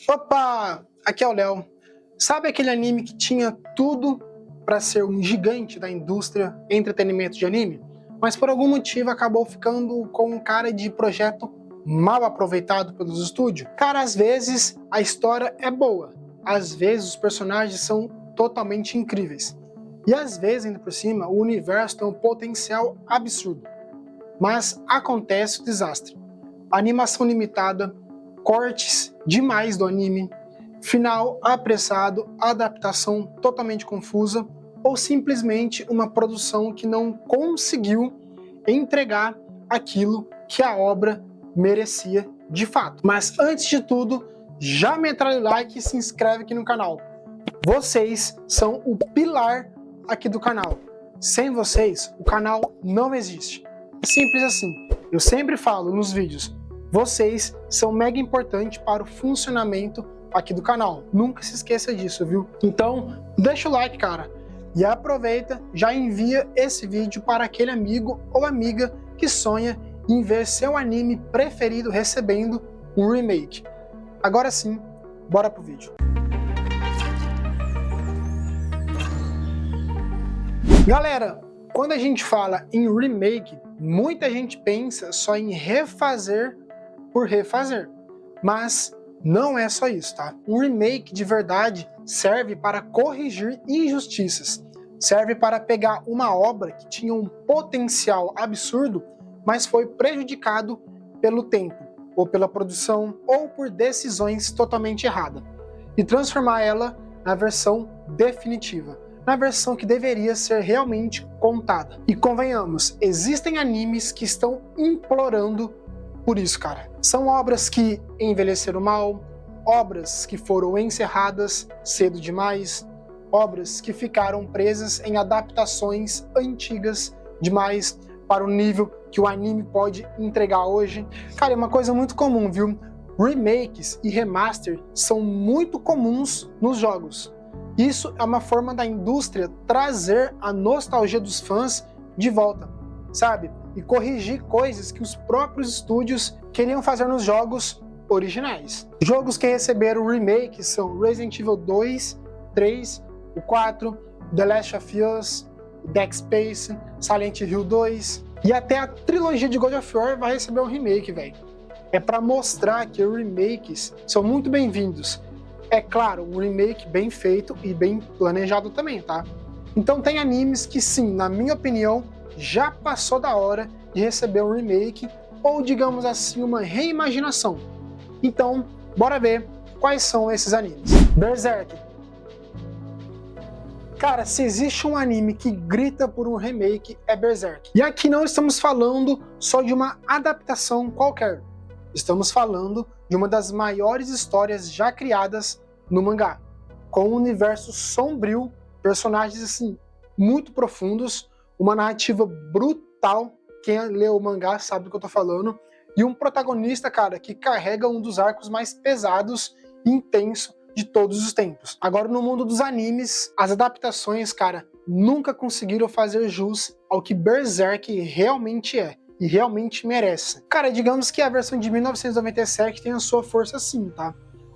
Opa, aqui é o Léo. Sabe aquele anime que tinha tudo para ser um gigante da indústria entretenimento de anime, mas por algum motivo acabou ficando com um cara de projeto mal aproveitado pelos estúdios? Cara, às vezes a história é boa, às vezes os personagens são totalmente incríveis, e às vezes, ainda por cima, o universo tem um potencial absurdo. Mas acontece o desastre. Animação limitada, cortes demais do anime, final apressado, adaptação totalmente confusa ou simplesmente uma produção que não conseguiu entregar aquilo que a obra merecia de fato. Mas antes de tudo, já metralha o like e se inscreve aqui no canal. Vocês são o pilar aqui do canal. Sem vocês, o canal não existe. Simples assim. Eu sempre falo nos vídeos, vocês são mega importantes para o funcionamento aqui do canal. Nunca se esqueça disso, viu? Então, deixa o like, cara. E aproveita, já envia esse vídeo para aquele amigo ou amiga que sonha em ver seu anime preferido recebendo um remake. Agora sim, bora pro vídeo. Galera, quando a gente fala em remake, muita gente pensa só em refazer por refazer, mas não é só isso, tá? Um remake de verdade serve para corrigir injustiças, serve para pegar uma obra que tinha um potencial absurdo, mas foi prejudicado pelo tempo, ou pela produção, ou por decisões totalmente erradas, e transformar ela na versão definitiva, na versão que deveria ser realmente contada. E convenhamos, existem animes que estão implorando por isso, cara. São obras que envelheceram mal, obras que foram encerradas cedo demais, obras que ficaram presas em adaptações antigas demais para o nível que o anime pode entregar hoje. Cara, é uma coisa muito comum, viu? Remakes e remaster são muito comuns nos jogos. Isso é uma forma da indústria trazer a nostalgia dos fãs de volta, sabe? E corrigir coisas que os próprios estúdios queriam fazer nos jogos originais. Jogos que receberam remake são Resident Evil 2, 3, o 4, The Last of Us, Dead Space, Silent Hill 2 e até a trilogia de God of War vai receber um remake, velho. É para mostrar que remakes são muito bem-vindos. É claro, um remake bem feito e bem planejado também, tá? Então tem animes que sim, na minha opinião, já passou da hora de receber um remake ou, digamos assim, uma reimaginação. Então, bora ver quais são esses animes. Berserk. Cara, se existe um anime que grita por um remake, é Berserk. E aqui não estamos falando só de uma adaptação qualquer. Estamos falando de uma das maiores histórias já criadas no mangá, com um universo sombrio, personagens assim muito profundos, uma narrativa brutal, quem leu o mangá sabe do que eu tô falando, e um protagonista, cara, que carrega um dos arcos mais pesados e intensos de todos os tempos. Agora, no mundo dos animes, as adaptações, cara, nunca conseguiram fazer jus ao que Berserk realmente é. E realmente merece. Cara, digamos que a versão de 1997 tem a sua força sim, tá?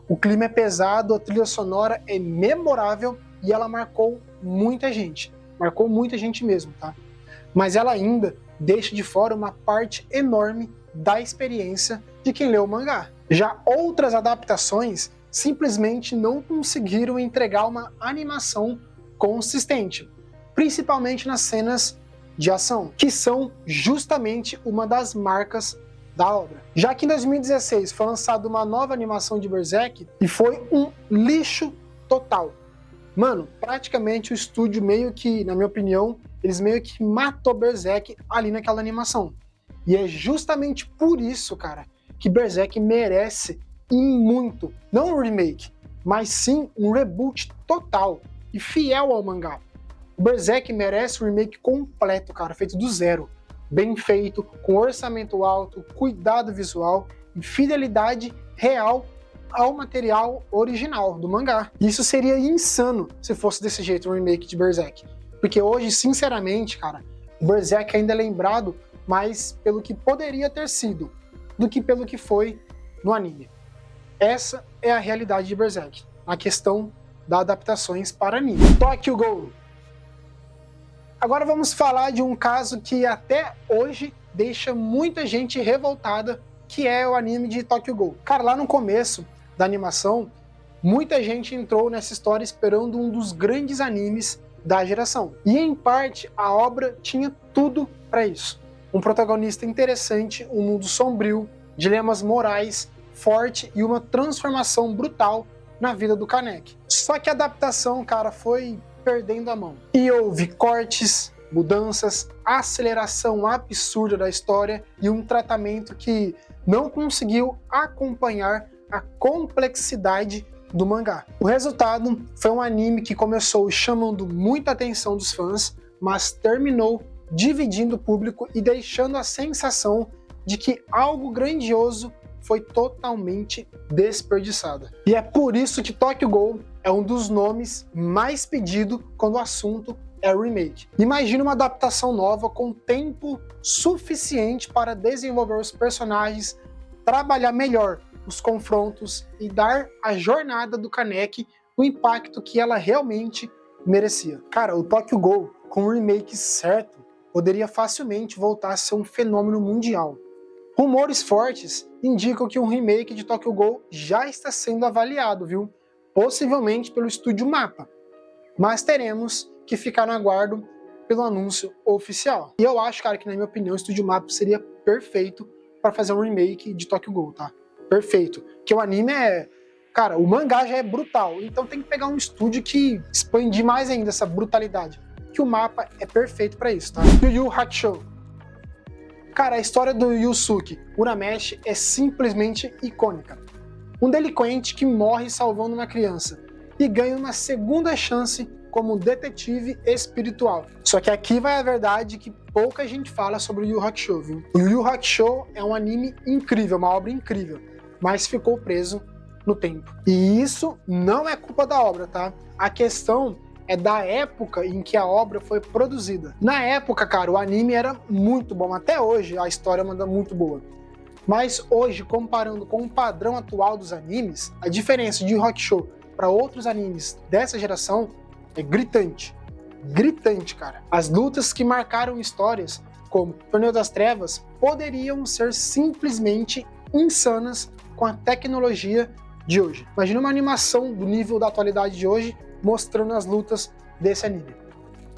O clima é pesado, a trilha sonora é memorável e ela marcou muita gente. Marcou muita gente mesmo, tá? Mas ela ainda deixa de fora uma parte enorme da experiência de quem leu o mangá. Já outras adaptações simplesmente não conseguiram entregar uma animação consistente, principalmente nas cenas de ação, que são justamente uma das marcas da obra. Já que em 2016 foi lançada uma nova animação de Berserk e foi um lixo total. Mano, praticamente o estúdio meio que, na minha opinião, eles meio que matou Berserk ali naquela animação. E é justamente por isso, cara, que Berserk merece e muito, não um remake, mas sim um reboot total e fiel ao mangá. O Berserk merece um remake completo, cara, feito do zero. Bem feito, com orçamento alto, cuidado visual e fidelidade real ao material original do mangá. Isso seria insano se fosse desse jeito um remake de Berserk. Porque hoje, sinceramente, cara, o Berserk ainda é lembrado mais pelo que poderia ter sido do que pelo que foi no anime. Essa é a realidade de Berserk, a questão das adaptações para anime. Tokyo Ghoul. Agora vamos falar de um caso que até hoje deixa muita gente revoltada, que é o anime de Tokyo Ghoul. Cara, lá no começo da animação, muita gente entrou nessa história esperando um dos grandes animes da geração. E em parte, a obra tinha tudo para isso. Um protagonista interessante, um mundo sombrio, dilemas morais, forte e uma transformação brutal na vida do Kaneki. Só que a adaptação, cara, foi perdendo a mão. E houve cortes, mudanças, aceleração absurda da história e um tratamento que não conseguiu acompanhar a complexidade do mangá. O resultado foi um anime que começou chamando muita atenção dos fãs, mas terminou dividindo o público e deixando a sensação de que algo grandioso foi totalmente desperdiçado. E é por isso que Tokyo Ghoul é um dos nomes mais pedidos quando o assunto é remake. Imagina uma adaptação nova com tempo suficiente para desenvolver os personagens, trabalhar melhor os confrontos e dar à jornada do Kaneki o impacto que ela realmente merecia. Cara, o Tokyo Ghoul, com o remake certo, poderia facilmente voltar a ser um fenômeno mundial. Rumores fortes indicam que um remake de Tokyo Ghoul já está sendo avaliado, viu? Possivelmente pelo estúdio Mappa. Mas teremos que ficar no aguardo pelo anúncio oficial. E eu acho, cara, que na minha opinião o estúdio Mappa seria perfeito para fazer um remake de Tokyo Ghoul, tá? Perfeito. Porque o anime é... Cara, o mangá já é brutal, então tem que pegar um estúdio que expande mais ainda essa brutalidade. Que o Mappa é perfeito para isso, tá? Yu Yu Hakusho. Cara, a história do Yusuke Urameshi é simplesmente icônica. Um delinquente que morre salvando uma criança e ganha uma segunda chance como detetive espiritual. Só que aqui vai a verdade que pouca gente fala sobre o Yu Yu Hakusho, viu? O Yu Yu Hakusho é um anime incrível, uma obra incrível, mas ficou preso no tempo. E isso não é culpa da obra, tá? A questão é da época em que a obra foi produzida. Na época, cara, o anime era muito bom. Até hoje a história é muito boa. Mas hoje, comparando com o padrão atual dos animes, a diferença de Yu Yu Hakusho para outros animes dessa geração é gritante. Gritante, cara. As lutas que marcaram histórias, como Torneio das Trevas, poderiam ser simplesmente insanas com a tecnologia de hoje. Imagina uma animação do nível da atualidade de hoje mostrando as lutas desse anime.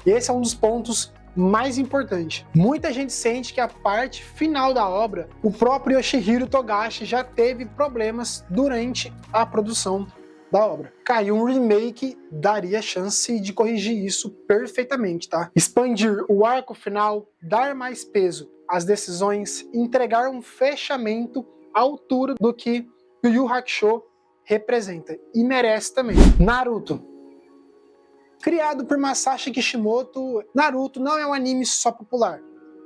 E esse é um dos pontos mais importantes. Muita gente sente que a parte final da obra, o próprio Yoshihiro Togashi já teve problemas durante a produção da obra. Cara, um remake daria chance de corrigir isso perfeitamente, tá? Expandir o arco final, dar mais peso às decisões, entregar um fechamento à altura do que o Yu Yu Hakusho representa e merece também. Naruto. Criado por Masashi Kishimoto, Naruto não é um anime só popular.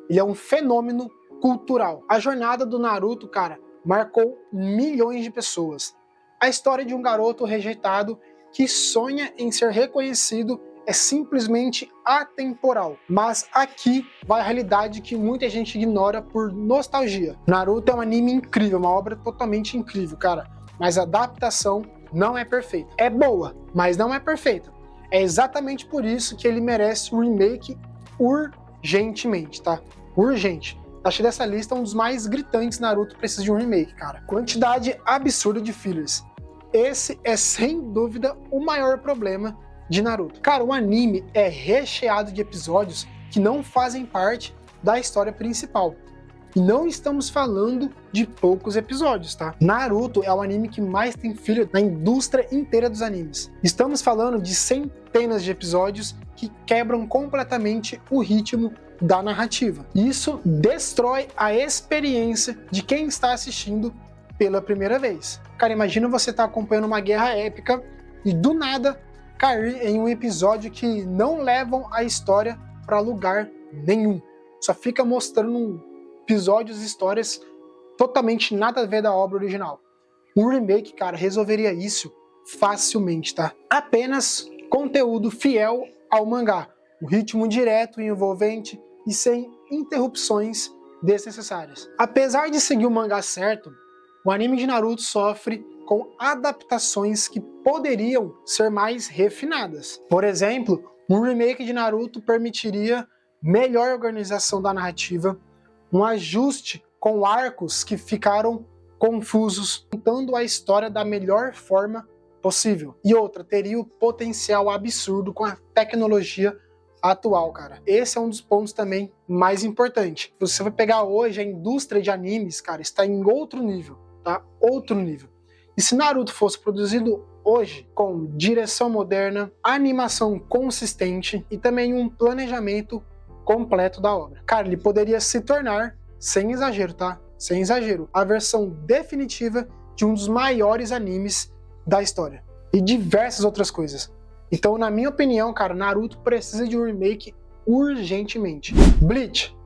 Ele é um fenômeno cultural. A jornada do Naruto, cara, marcou milhões de pessoas. A história de um garoto rejeitado que sonha em ser reconhecido é simplesmente atemporal. Mas aqui vai a realidade que muita gente ignora por nostalgia. Naruto é um anime incrível, uma obra totalmente incrível, cara. Mas a adaptação não é perfeita. É boa, mas não é perfeita. É exatamente por isso que ele merece um remake urgentemente, tá? Urgente. Achei dessa lista um dos mais gritantes. Naruto precisa de um remake, cara. Quantidade absurda de fillers. Esse é sem dúvida o maior problema de Naruto. Cara, o anime é recheado de episódios que não fazem parte da história principal. E não estamos falando de poucos episódios, tá? Naruto é o anime que mais tem filler na indústria inteira dos animes. Estamos falando de centenas de episódios que quebram completamente o ritmo da narrativa. Isso destrói a experiência de quem está assistindo pela primeira vez. Cara, imagina você estar acompanhando uma guerra épica e do nada cair em um episódio que não levam a história para lugar nenhum. Só fica mostrando episódios e histórias totalmente nada a ver da obra original. Um remake, cara, resolveria isso facilmente, tá? Apenas conteúdo fiel ao mangá, um ritmo direto e envolvente e sem interrupções desnecessárias. Apesar de seguir o mangá certo, o anime de Naruto sofre com adaptações que poderiam ser mais refinadas. Por exemplo, um remake de Naruto permitiria melhor organização da narrativa, um ajuste com arcos que ficaram confusos, contando a história da melhor forma possível. E outra, teria o potencial absurdo com a tecnologia atual, cara. Esse é um dos pontos também mais importantes. Você vai pegar hoje a indústria de animes, cara, está em outro nível, tá? Outro nível. E se Naruto fosse produzido hoje com direção moderna, animação consistente e também um planejamento completo da obra, cara, ele poderia se tornar, sem exagero, tá? Sem exagero, a versão definitiva de um dos maiores animes da história. E diversas outras coisas. Então, na minha opinião, cara, Naruto precisa de um remake urgentemente. Bleach.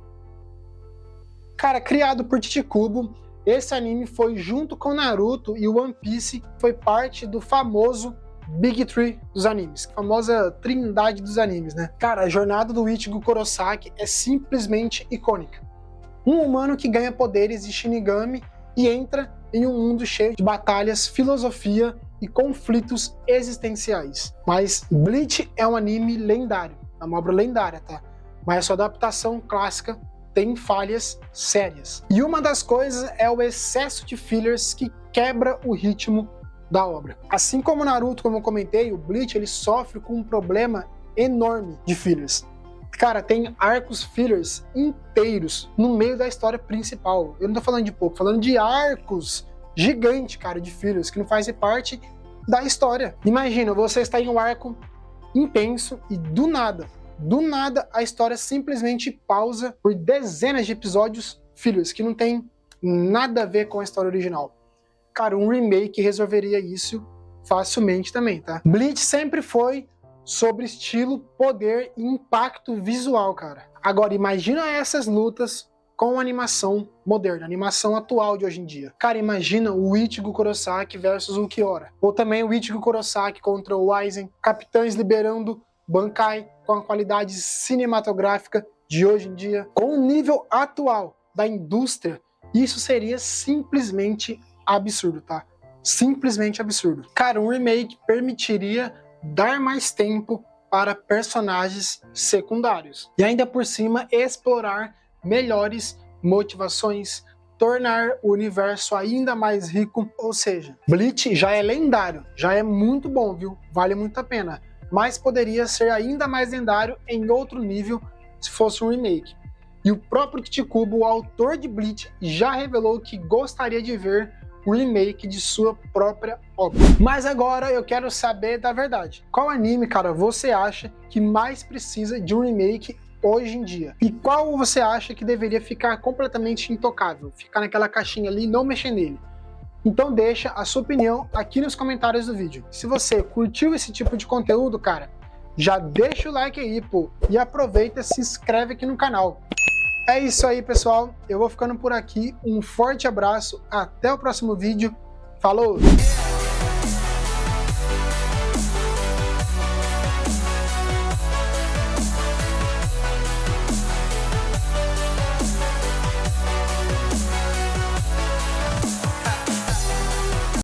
Cara, criado por Tite Kubo, esse anime foi junto com Naruto e One Piece, foi parte do famoso Big Three dos animes, a famosa trindade dos animes, né? Cara, a jornada do Ichigo Kurosaki é simplesmente icônica. Um humano que ganha poderes de Shinigami e entra em um mundo cheio de batalhas, filosofia e conflitos existenciais. Mas Bleach é um anime lendário, é uma obra lendária, tá? Mas a sua adaptação clássica tem falhas sérias. E uma das coisas é o excesso de fillers que quebra o ritmo da obra. Assim como Naruto, como eu comentei, o Bleach ele sofre com um problema enorme de fillers. Cara, tem arcos fillers inteiros no meio da história principal. Eu não tô falando de pouco, falando de arcos gigante, cara, de fillers que não fazem parte da história. Imagina, você está em um arco intenso e do nada a história simplesmente pausa por dezenas de episódios fillers que não tem nada a ver com a história original. Cara, um remake resolveria isso facilmente também, tá? Bleach sempre foi sobre estilo, poder e impacto visual, cara. Agora, imagina essas lutas com animação moderna, animação atual de hoje em dia. Cara, imagina o Ichigo Kurosaki versus o Kiora. Ou também o Ichigo Kurosaki contra o Aizen. Capitães liberando Bankai com a qualidade cinematográfica de hoje em dia. Com o nível atual da indústria, isso seria simplesmente absurdo, tá? Simplesmente absurdo. Cara, um remake permitiria dar mais tempo para personagens secundários. E ainda por cima, explorar melhores motivações, tornar o universo ainda mais rico. Ou seja, Bleach já é lendário, já é muito bom, viu? Vale muito a pena. Mas poderia ser ainda mais lendário em outro nível se fosse um remake. E o próprio Tite Kubo, o autor de Bleach, já revelou que gostaria de ver o remake de sua própria obra. Mas agora eu quero saber da verdade. Qual anime, cara, você acha que mais precisa de um remake hoje em dia? E qual você acha que deveria ficar completamente intocável? Ficar naquela caixinha ali e não mexer nele? Então deixa a sua opinião aqui nos comentários do vídeo. Se você curtiu esse tipo de conteúdo, cara, já deixa o like aí, pô. E aproveita e se inscreve aqui no canal. É isso aí, pessoal. Eu vou ficando por aqui. Um forte abraço. Até o próximo vídeo. Falou!